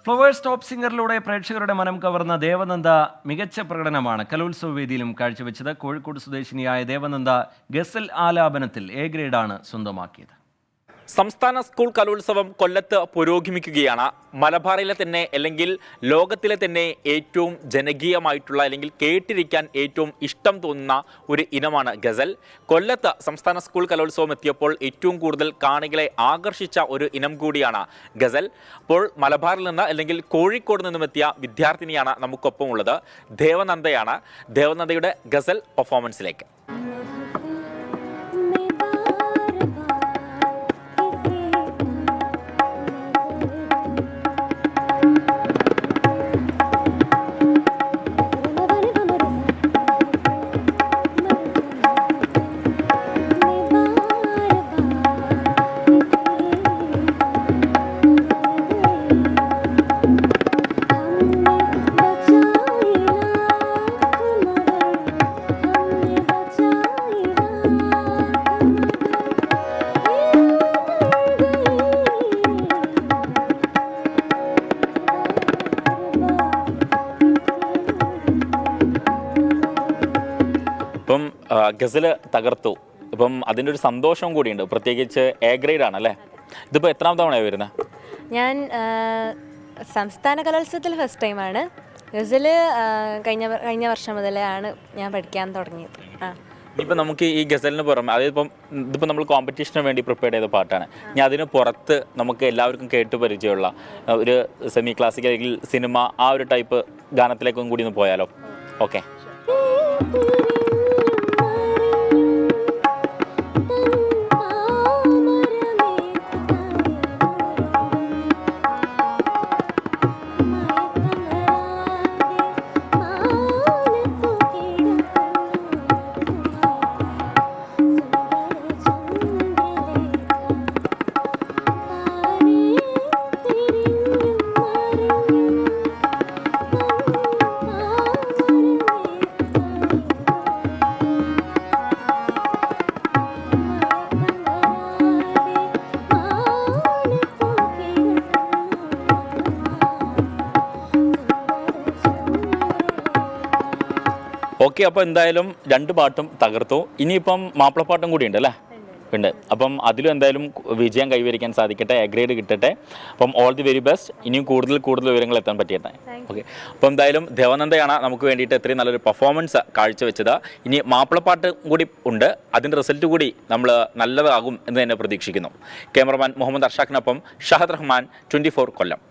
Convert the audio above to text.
Flowers top സിംഗറിലൂടെ പ്രേക്ഷകരുടെ മനം കവർന്ന ദേവനന്ദ മികച്ച പ്രകടനമാണ് കലോത്സവ വേദിയിലും കാഴ്ചവെച്ചത്. കോഴിക്കോട് സ്വദേശിനിയായ ദേവനന്ദ ഗസൽ ആലാപനത്തിൽ എ ഗ്രേഡാണ് സ്വന്തമാക്കിയത്. സംസ്ഥാന സ്കൂൾ കലോത്സവം കൊല്ലത്ത് പുരോഗമിക്കുകയാണ്. മലബാറിലെ തന്നെ അല്ലെങ്കിൽ ലോകത്തിലെ തന്നെ ഏറ്റവും ജനകീയമായിട്ടുള്ള അല്ലെങ്കിൽ കേട്ടിരിക്കാൻ ഏറ്റവും ഇഷ്ടം തോന്നുന്ന ഒരു ഇനമാണ് ഗസൽ. കൊല്ലത്ത് സംസ്ഥാന സ്കൂൾ കലോത്സവം എത്തിയപ്പോൾ ഏറ്റവും കൂടുതൽ കാണികളെ ആകർഷിച്ച ഒരു ഇനം കൂടിയാണ് ഗസൽ. അപ്പോൾ മലബാറിൽ നിന്ന് അല്ലെങ്കിൽ കോഴിക്കോട് നിന്നും എത്തിയ വിദ്യാർത്ഥിനിയാണ് നമുക്കൊപ്പം ഉള്ളത്. ദേവനന്ദയാണ്. ദേവനന്ദയുടെ ഗസൽ പെർഫോമൻസിലേക്ക്. ഇപ്പം ഗസല് തകർത്തു. ഇപ്പം അതിൻ്റെ ഒരു സന്തോഷം കൂടിയുണ്ട്. പ്രത്യേകിച്ച് എ ഗ്രേഡ് ആണല്ലേ. ഇതിപ്പോൾ എത്രാം തവണയാണ് വരുന്നത്? ഞാൻ സംസ്ഥാന കലോത്സവത്തിൽ ഫസ്റ്റ് ടൈമാണ്. ഗസല് കഴിഞ്ഞ വർഷം മുതലാണ് ഞാൻ പഠിക്കാൻ തുടങ്ങിയത്. ഇനിയിപ്പോൾ നമുക്ക് ഈ ഗസലിന് പുറമെ അതായത് ഇതിപ്പോൾ നമ്മൾ കോമ്പറ്റീഷന് വേണ്ടി പ്രിപ്പയർ ചെയ്ത പാട്ടാണ്. ഇനി അതിന് പുറത്ത് നമുക്ക് എല്ലാവർക്കും കേട്ട് പരിചയമുള്ള ഒരു സെമി ക്ലാസിക്കൽ അല്ലെങ്കിൽ സിനിമ ആ ഒരു ടൈപ്പ് ഗാനത്തിലേക്കും കൂടി ഒന്ന് പോയാലോ? ഓക്കെ. ഓക്കെ, അപ്പോൾ എന്തായാലും രണ്ട് പാട്ടും തകർത്തു. ഇനിയിപ്പം മാപ്പിളപ്പാട്ടും കൂടി ഉണ്ട് അല്ലേ? ഉണ്ട്. അപ്പം അതിലും എന്തായാലും വിജയം കൈവരിക്കാൻ സാധിക്കട്ടെ, എ ഗ്രേഡ് കിട്ടട്ടെ. അപ്പം ഓൾ ദി വെരി ബെസ്റ്റ്. ഇനിയും കൂടുതൽ വിവരങ്ങൾ എത്താൻ പറ്റിയട്ടെ. ഓക്കെ. അപ്പോൾ എന്തായാലും ദേവനന്ദയാണ് നമുക്ക് വേണ്ടിയിട്ട് ഇത്രയും നല്ലൊരു പെർഫോമൻസ് കാഴ്ചവെച്ചത്. ഇനി മാപ്പിളപ്പാട്ട് കൂടി ഉണ്ട്. അതിൻ്റെ റിസൾട്ട് കൂടി നമ്മൾ നല്ലതാകും എന്ന് തന്നെ പ്രതീക്ഷിക്കുന്നു. ക്യാമറമാൻ മുഹമ്മദ് അർഷാഖിനൊപ്പം ഷഹദ് റഹ്മാൻ, 24 കൊല്ലം.